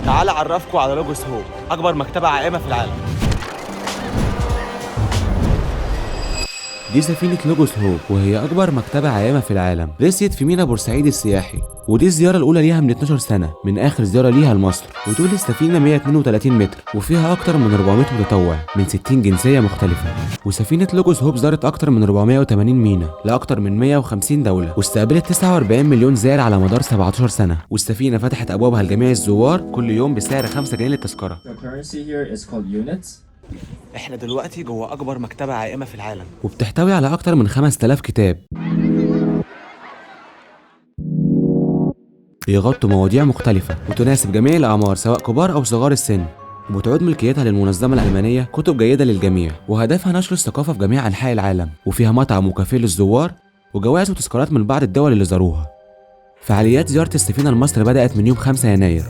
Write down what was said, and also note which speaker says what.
Speaker 1: تعال اعرفكم على لوجوس هوب، اكبر مكتبه عائمه في العالم.
Speaker 2: دي سفينة لوجوس هوب، وهي أكبر مكتبة عائمة في العالم. رسيت في ميناء بورسعيد السياحي، ودي الزيارة الأولى ليها من 12 سنة من آخر زيارة ليها لمصر. وطول السفينة 132 متر، وفيها أكتر من 400 متطوع من 60 جنسية مختلفة. وسفينة لوجوس هوب زارت أكتر من 480 ميناء لأكتر من 150 دولة، واستقبلت 49 مليون زائر على مدار 17 سنة. والسفينة فتحت أبوابها لجميع الزوار كل يوم بسعر 5 جنيه للتذكرة.
Speaker 3: The currency here is called units.
Speaker 1: احنا دلوقتي جوه اكبر مكتبه عائمه في العالم.
Speaker 2: وبتحتوي على أكتر من 5000 كتاب بيغطوا مواضيع مختلفة وتناسب جميع الأعمار سواء كبار أو صغار السن. وبتعود ملكيتها للمنظمة الألمانية كتب جيدة للجميع، وهدفها نشر الثقافة في جميع أنحاء العالم. وفيها مطعم وكافيه للزوار، وجوائز وتذكارات من بعض الدول اللي زاروها. فعاليات زيارة السفينة لمصر بدأت من يوم 5 يناير،